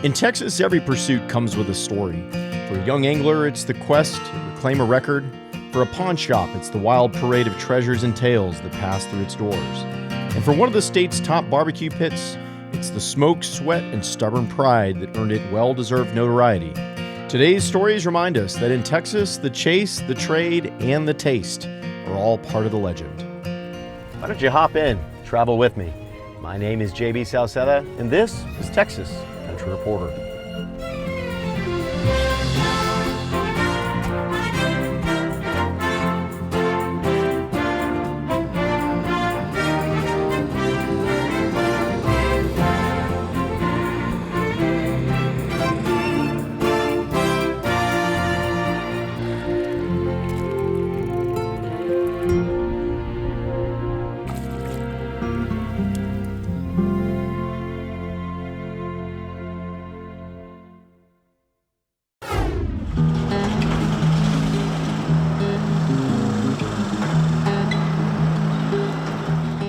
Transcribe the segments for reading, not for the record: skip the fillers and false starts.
In Texas, every pursuit comes with a story. For a young angler, it's the quest to reclaim a record. For a pawn shop, it's the wild parade of treasures and tales that pass through its doors. And for one of the state's top barbecue pits, it's the smoke, sweat, and stubborn pride that earned it well-deserved notoriety. Today's stories remind us that in Texas, the chase, the trade, and the taste are all part of the legend. Why don't you hop in, travel with me? My name is JB Salceda, and this is Texas Country Reporter.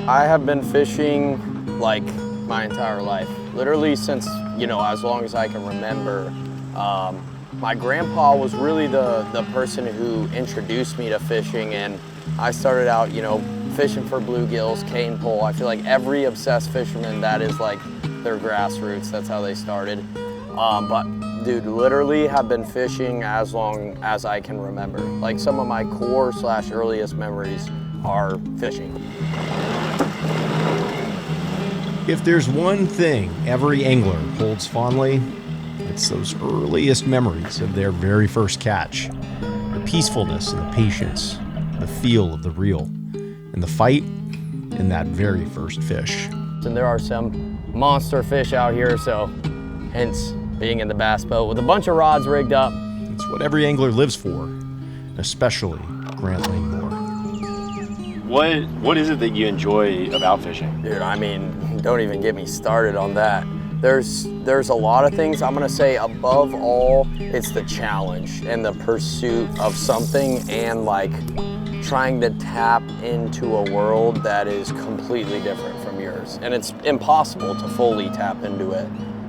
I have been fishing like my entire life, literally since, as long as I can remember. My grandpa was really the person who introduced me to fishing, and I started out, fishing for bluegills, cane pole. I feel like every obsessed fisherman, that is like their grassroots, that's how they started. But dude, literally have been fishing as long as I can remember. Like some of my core/earliest memories are fishing. If there's one thing every angler holds fondly, it's those earliest memories of their very first catch. The peacefulness and the patience, the feel of the reel, and the fight in that very first fish. And there are some monster fish out here, so hence being in the bass boat with a bunch of rods rigged up. It's what every angler lives for, especially Grant Langmore. What is it that you enjoy about fishing? Dude, don't even get me started on that. There's a lot of things. I'm gonna say above all, it's the challenge and the pursuit of something, and like trying to tap into a world that is completely different from yours. And it's impossible to fully tap into it.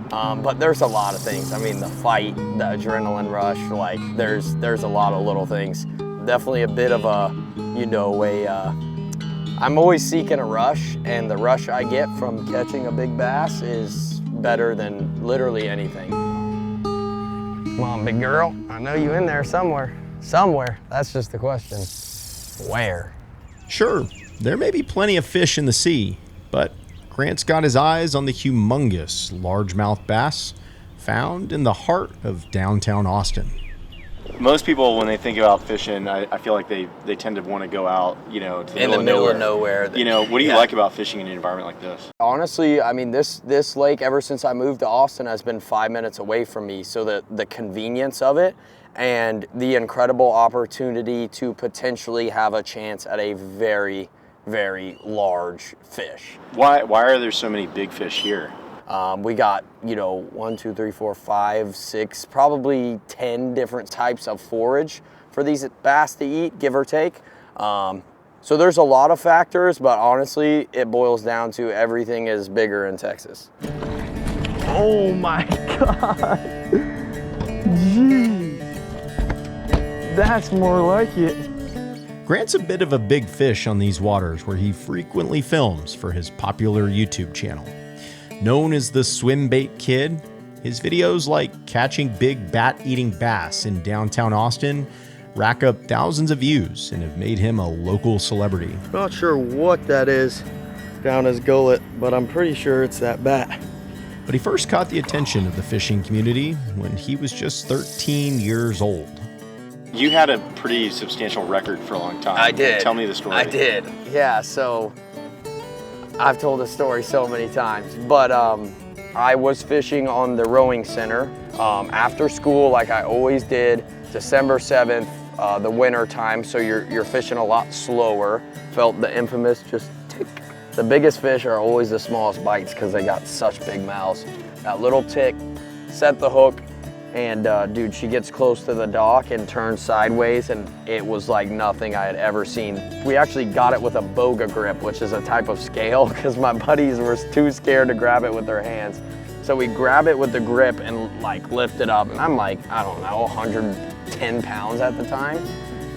But there's a lot of things. The fight, the adrenaline rush, like there's a lot of little things. Definitely a bit of I'm always seeking a rush, and the rush I get from catching a big bass is better than literally anything. Come on, big girl. I know you in there somewhere. Somewhere. That's just the question. Where? Sure, there may be plenty of fish in the sea, but Grant's got his eyes on the humongous largemouth bass found in the heart of downtown Austin. Most people, when they think about fishing, I feel like they tend to want to go out, to the middle of nowhere. What do you like about fishing in an environment like this? Honestly, this lake, ever since I moved to Austin, has been 5 minutes away from me. So the convenience of it and the incredible opportunity to potentially have a chance at a very, very large fish. Why are there so many big fish here? We got, 1, 2, 3, 4, 5, 6, probably 10 different types of forage for these bass to eat, give or take. So there's a lot of factors, but honestly, it boils down to everything is bigger in Texas. Oh my God. Jeez. That's more like it. Grant's a bit of a big fish on these waters where he frequently films for his popular YouTube channel. Known as the Swim Bait Kid, his videos like catching big bat-eating bass in downtown Austin rack up thousands of views and have made him a local celebrity. Not sure what that is down his gullet, but I'm pretty sure it's that bat. But he first caught the attention of the fishing community when he was just 13 years old. You had a pretty substantial record for a long time. I did. Tell me the story. I did. Yeah, so I've told this story so many times, but I was fishing on the rowing center after school, like I always did, December 7th, the winter time, so you're fishing a lot slower. Felt the infamous just tick. The biggest fish are always the smallest bites because they got such big mouths. That little tick, set the hook, and dude, she gets close to the dock and turns sideways, and it was like nothing I had ever seen. We actually got it with a boga grip, which is a type of scale, because my buddies were too scared to grab it with their hands. So we grab it with the grip and like lift it up. And I'm like, I don't know, 110 pounds at the time.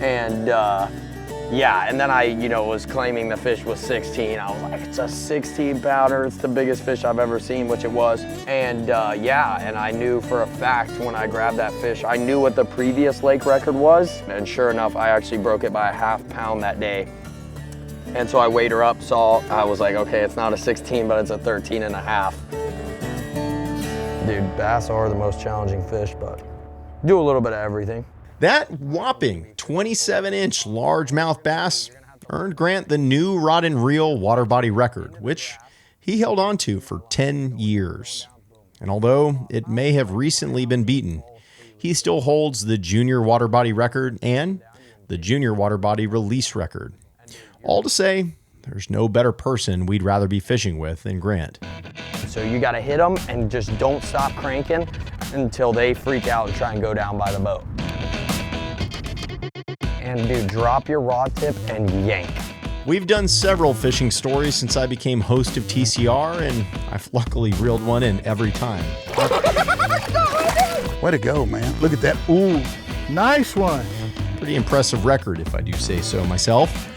And yeah, and then I, was claiming the fish was 16. I was like, it's a 16 pounder. It's the biggest fish I've ever seen, which it was. And yeah, and I knew for a fact when I grabbed that fish, I knew what the previous lake record was. And sure enough, I actually broke it by a ½ pound that day. And so I weighed her up, I was like, okay, it's not a 16, but it's a 13 and a half. Dude, bass are the most challenging fish, but do a little bit of everything. That whopping 27-inch largemouth bass earned Grant the new rod and reel water body record, which he held on to for 10 years. And although it may have recently been beaten, he still holds the junior water body record and the junior water body release record. All to say, there's no better person we'd rather be fishing with than Grant. So you gotta hit them and just don't stop cranking until they freak out and try and go down by the boat. And dude, drop your rod tip and yank. We've done several fishing stories since I became host of TCR, and I've luckily reeled one in every time. Way to go, man. Look at that. Ooh, nice one. Pretty impressive record, if I do say so myself.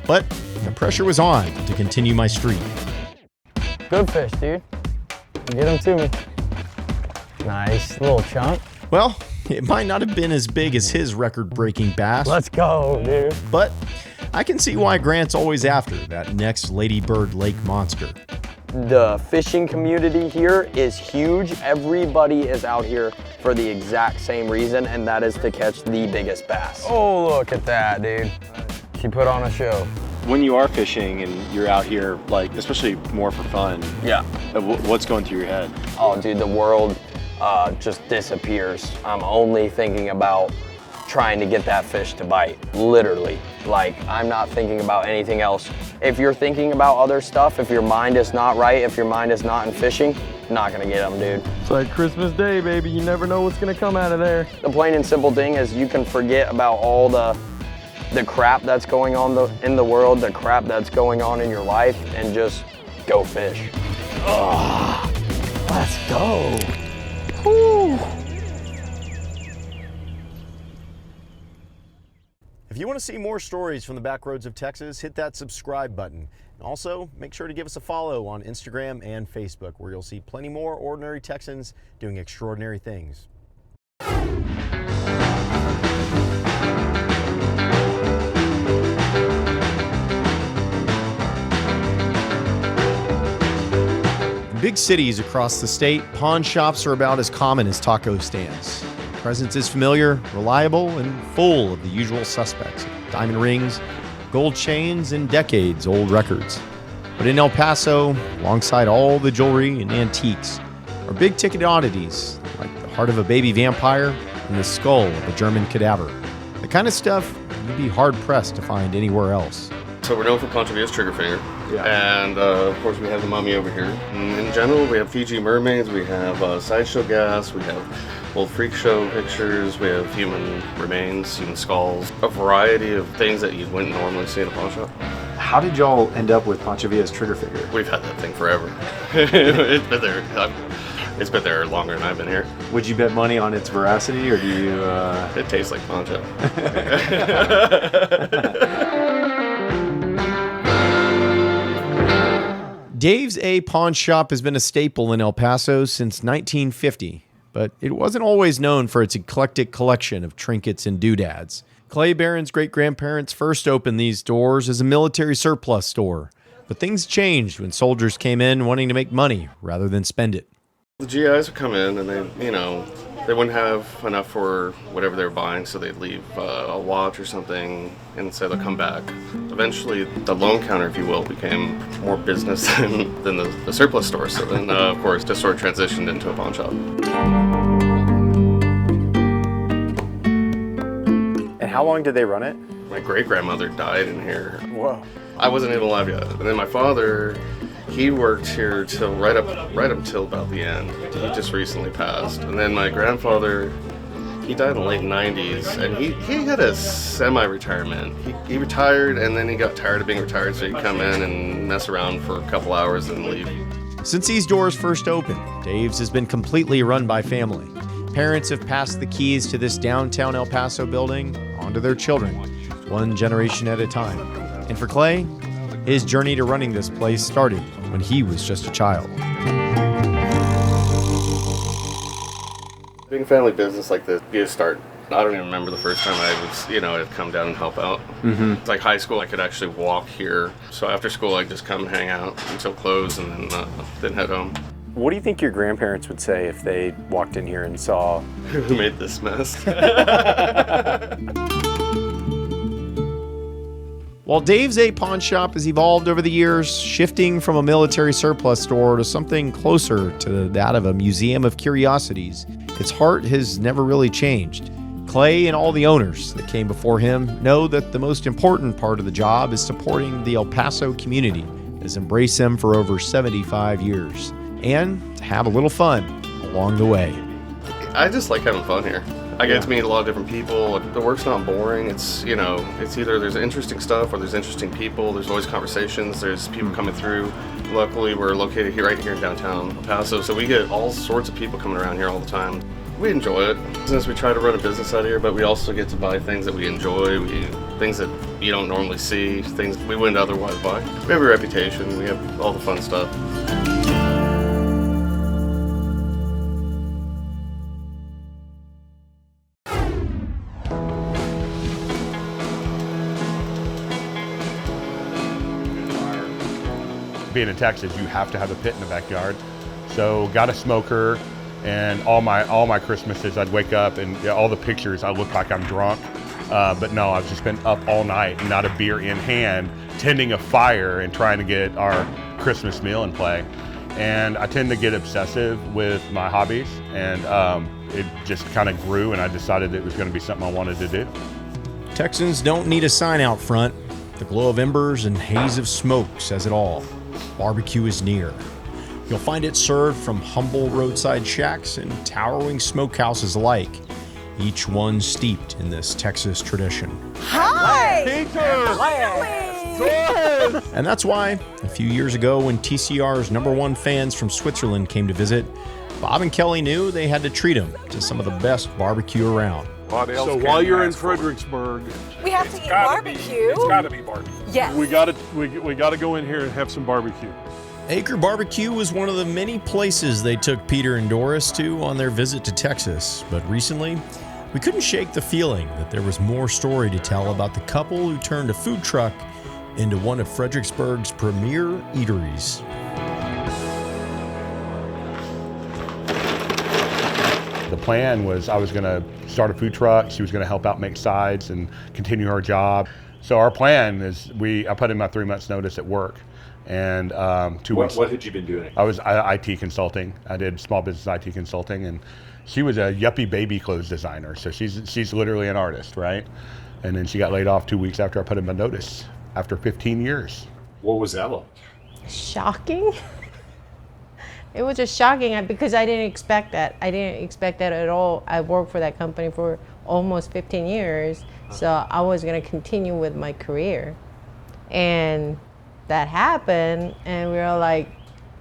But the pressure was on to continue my streak. Good fish, dude. Get him to me. Nice little chunk. Well, it might not have been as big as his record-breaking bass. Let's go, dude. But I can see why Grant's always after that next Ladybird Lake monster. The fishing community here is huge. Everybody is out here for the exact same reason, and that is to catch the biggest bass. Oh, look at that, dude. She put on a show. When you are fishing and you're out here, like, especially more for fun, yeah, what's going through your head? Oh, dude, the world just disappears. I'm only thinking about trying to get that fish to bite, literally. Like, I'm not thinking about anything else. If you're thinking about other stuff, if your mind is not right, if your mind is not in fishing, not gonna get them, dude. It's like Christmas Day, baby. You never know what's gonna come out of there. The plain and simple thing is you can forget about all the crap that's going on in the world, the crap that's going on in your life, and just go fish. Oh, let's go. Whew. If you want to see more stories from the back roads of Texas, hit that subscribe button. And also, make sure to give us a follow on Instagram and Facebook, where you'll see plenty more ordinary Texans doing extraordinary things. In big cities across the state, pawn shops are about as common as taco stands. Presence is familiar, reliable, and full of the usual suspects: diamond rings, gold chains, and decades-old records. But in El Paso, alongside all the jewelry and antiques, are big-ticket oddities like the heart of a baby vampire and the skull of a German cadaver. The kind of stuff you'd be hard-pressed to find anywhere else. So we're known for Pancho Villa's trigger finger, and of course we have the mummy over here. In general, we have Fiji mermaids, we have sideshow gas, we have old freak show pictures, we have human remains, human skulls, a variety of things that you wouldn't normally see in a pawn shop. How did y'all end up with Pancho Villa's trigger finger? We've had that thing forever. It's been there. It's been there longer than I've been here. Would you bet money on its veracity, or do you? It tastes like Pancho. Dave's A Pawn Shop has been a staple in El Paso since 1950, but it wasn't always known for its eclectic collection of trinkets and doodads. Clay Barron's great-grandparents first opened these doors as a military surplus store, but things changed when soldiers came in wanting to make money rather than spend it. The GIs would come in and they wouldn't have enough for whatever they were buying, so they'd leave a watch or something and say they'll come back. Eventually, the loan counter, if you will, became more business than the surplus store. So then, of course, just sort of transitioned into a pawn shop. And how long did they run it? My great-grandmother died in here. Whoa. I wasn't even alive yet. And then my father, he worked here till right up till about the end. He just recently passed. And then my grandfather, he died in the late 90s, and he had a semi-retirement. He retired, and then he got tired of being retired, so he'd come in and mess around for a couple hours and leave. Since these doors first opened, Dave's has been completely run by family. Parents have passed the keys to this downtown El Paso building onto their children, one generation at a time. And for Clay, his journey to running this place started when he was just a child. Being a family business like this, you start. I don't even remember the first time I was, I'd come down and help out. It's like high school, I could actually walk here. So after school, I'd just come and hang out until close and then head home. What do you think your grandparents would say if they walked in here and saw who made this mess? While Dave's A Pawn Shop has evolved over the years, shifting from a military surplus store to something closer to that of a museum of curiosities, its heart has never really changed. Clay and all the owners that came before him know that the most important part of the job is supporting the El Paso community that has embraced them for over 75 years, and to have a little fun along the way. I just like having fun here. I get to meet a lot of different people. The work's not boring. It's either there's interesting stuff or there's interesting people. There's always conversations. There's people coming through. Luckily, we're located right here in downtown El Paso, so we get all sorts of people coming around here all the time. We enjoy it. Since we try to run a business out here, but we also get to buy things that we enjoy, things that you don't normally see, things we wouldn't otherwise buy. We have a reputation. We have all the fun stuff. Being in Texas, you have to have a pit in the backyard. So got a smoker, and all my Christmases, I'd wake up and all the pictures, I look like I'm drunk. But no, I've just been up all night, and not a beer in hand, tending a fire and trying to get our Christmas meal in play. And I tend to get obsessive with my hobbies, and it just kind of grew, and I decided it was going to be something I wanted to do. Texans don't need a sign out front. The glow of embers and haze of smoke says it all. Barbecue is near. You'll find it served from humble roadside shacks and towering smokehouses alike, each one steeped in this Texas tradition. Hi! And that's why, a few years ago when TCR's #1 fans from Switzerland came to visit, Bob and Kelly knew they had to treat them to some of the best barbecue around. So while you're in Fredericksburg, We have to eat barbecue. It's gotta be barbecue. Yes. We gotta go in here and have some barbecue. Eaker Barbecue was one of the many places they took Peter and Doris to on their visit to Texas, but recently, we couldn't shake the feeling that there was more story to tell about the couple who turned a food truck into one of Fredericksburg's premier eateries. The plan was I was going to start a food truck. She was going to help out make sides and continue her job. So our plan is I put in my 3 months notice at work. And 2 weeks. What had you been doing? I was IT consulting. I did small business IT consulting, and she was a yuppie baby clothes designer. So she's literally an artist, right? And then she got laid off 2 weeks after I put in my notice, after 15 years. What was that like? Shocking. It was just shocking because I didn't expect that. I didn't expect that at all. I worked for that company for almost 15 years, so I was going to continue with my career. And that happened, and we were like,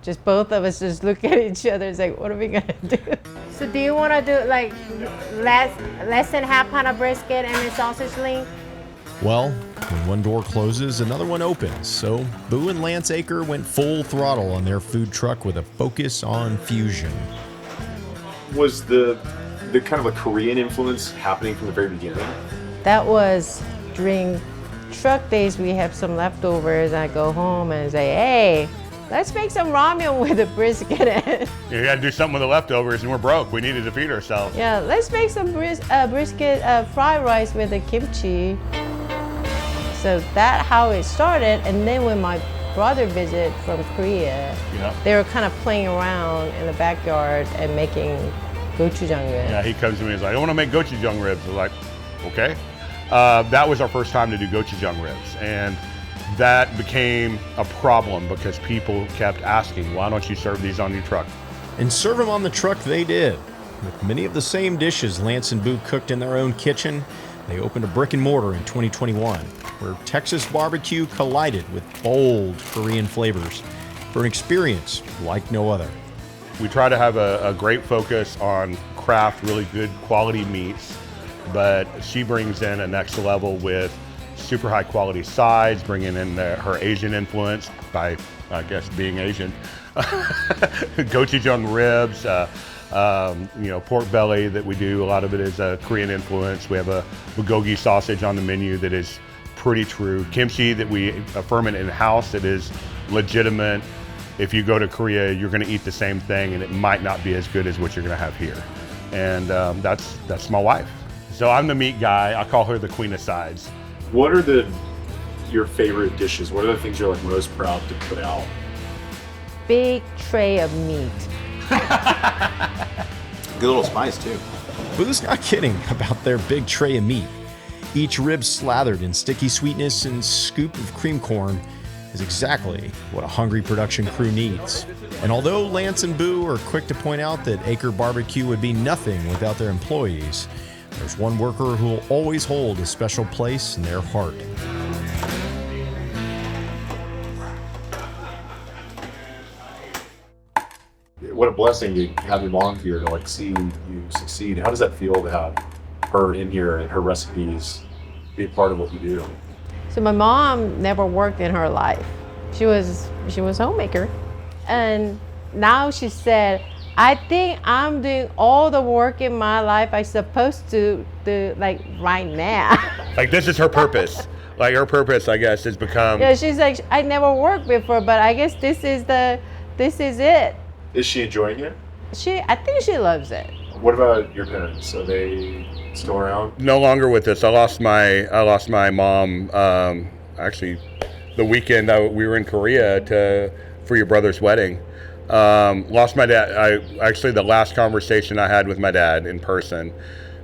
just both of us just look at each other and say, what are we gonna do? So do you want to do like less than half pound of brisket and a sausage link? Well, when one door closes, another one opens. So Boo and Lance Eaker went full throttle on their food truck with a focus on fusion. Was the kind of a Korean influence happening from the very beginning? That was during truck days. We have some leftovers. I go home and say, hey, let's make some ramen with a brisket. You got to do something with the leftovers, and we're broke. We needed to feed ourselves. Yeah, let's make some brisket fried rice with the kimchi. So that's how it started. And then when my brother visited from Korea, they were kind of playing around in the backyard and making gochujang ribs. Yeah, he comes to me and he's like, I want to make gochujang ribs. I was like, okay. That was our first time to do gochujang ribs. And that became a problem because people kept asking, why don't you serve these on your truck? And serve them on the truck they did. With many of the same dishes Lance and Boo cooked in their own kitchen, they opened a brick and mortar in 2021, where Texas barbecue collided with bold Korean flavors. for an experience like no other. We try to have a great focus on craft, really good quality meats, but she brings in a next level with super high quality sides, bringing in her Asian influence by, I guess, being Asian. Gochujang ribs, pork belly that we do. A lot of it is Korean influence. We have a bulgogi sausage on the menu that is pretty true. Kimchi that we ferment in-house that is legitimate. If you go to Korea, you're going to eat the same thing, and it might not be as good as what you're going to have here. And that's my wife. So I'm the meat guy. I call her the queen of sides. What are your favorite dishes? What are the things you're like most proud to put out? Big tray of meat. Good little spice too. Boo's not kidding about their big tray of meat. Each rib slathered in sticky sweetness and scoop of cream corn is exactly what a hungry production crew needs. And although Lance and Boo are quick to point out that Eaker Barbecue would be nothing without their employees, there's one worker who will always hold a special place in their heart. What a blessing to have your mom here to see you succeed. How does that feel to have her in here and her recipes be a part of what you do? So my mom never worked in her life. She was a homemaker. And now she said, I think I'm doing all the work in my life I'm supposed to do right now. Like this is her purpose. Like her purpose, I guess, has become. Yeah, she's like, I never worked before, but I guess this is it. Is she enjoying it? I think she loves it. What about your parents? Are they still around? No longer with us. I lost my mom. Actually, the weekend we were in Korea for your brother's wedding. Lost my dad. Actually, the last conversation I had with my dad in person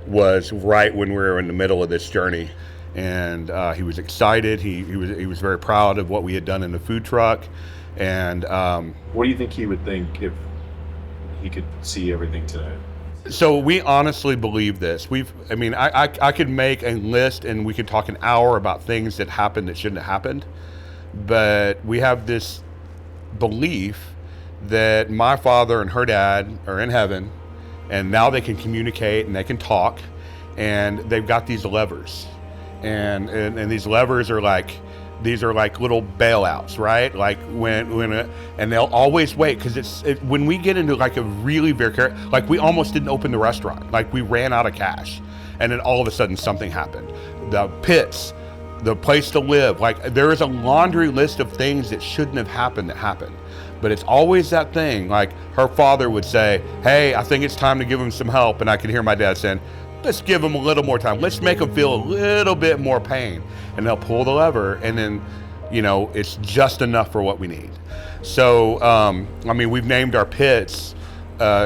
was right when we were in the middle of this journey, and he was excited. He was very proud of what we had done in the food truck, and what do you think he would think if he could see everything today? So we honestly believe this. I could make a list and we could talk an hour about things that happened that shouldn't have happened, but we have this belief that my father and her dad are in heaven, and now they can communicate and they can talk, and they've got these levers, and these levers are like little bailouts, right? Like and they'll always wait, because when we get into a really very we almost didn't open the restaurant, we ran out of cash, and then all of a sudden something happened. The pits, the place to live, there is a laundry list of things that shouldn't have happened that happened. But it's always that thing, her father would say, hey, I think it's time to give him some help, and I could hear my dad saying, let's give them a little more time. Let's make them feel a little bit more pain. And they'll pull the lever, and then, it's just enough for what we need. So, we've named our pits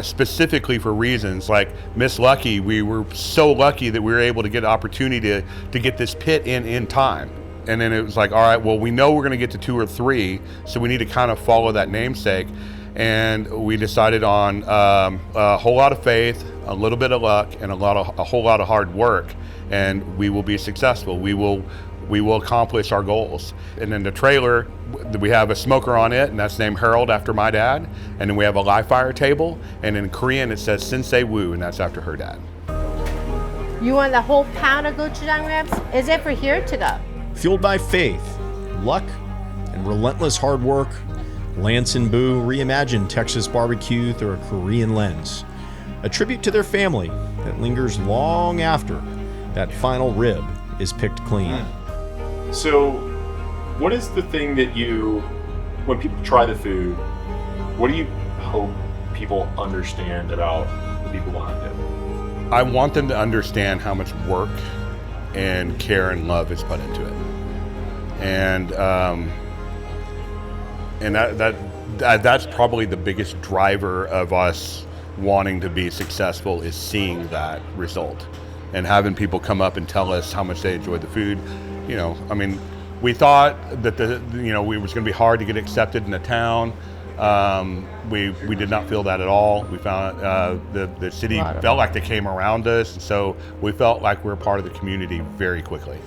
specifically for reasons. Like Miss Lucky, we were so lucky that we were able to get an opportunity to get this pit in time. And then it was all right, well, we know we're going to get to 2 or 3, so we need to kind of follow that namesake. And we decided on a whole lot of faith, a little bit of luck, and a whole lot of hard work, and we will be successful. We will accomplish our goals. And then the trailer, we have a smoker on it, and that's named Harold after my dad. And then we have a live fire table, and in Korean it says Sensei Woo, and that's after her dad. You want the whole pound of gochujang ribs? Is it for here to go? Fueled by faith, luck, and relentless hard work, Lance and Boo reimagined Texas barbecue through a Korean lens, a tribute to their family that lingers long after that final rib is picked clean. So, what is the thing that when people try the food, what do you hope people understand about the people behind it? I want them to understand how much work and care and love is put into it, and that's probably the biggest driver of us wanting to be successful, is seeing that result and having people come up and tell us how much they enjoyed the food. We thought that we was going to be hard to get accepted in the town. We did not feel that at all. We found the city felt like they came around us, and so we felt like we were part of the community very quickly.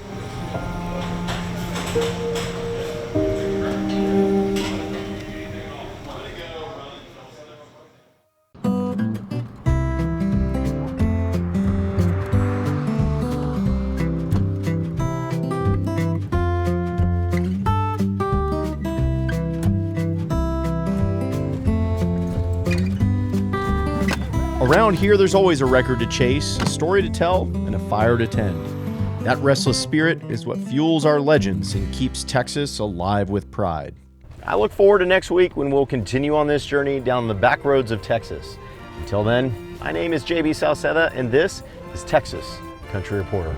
Around here, there's always a record to chase, a story to tell, and a fire to tend. That restless spirit is what fuels our legends and keeps Texas alive with pride. I look forward to next week when we'll continue on this journey down the back roads of Texas. Until then, my name is JB Salceda, and this is Texas Country Reporter.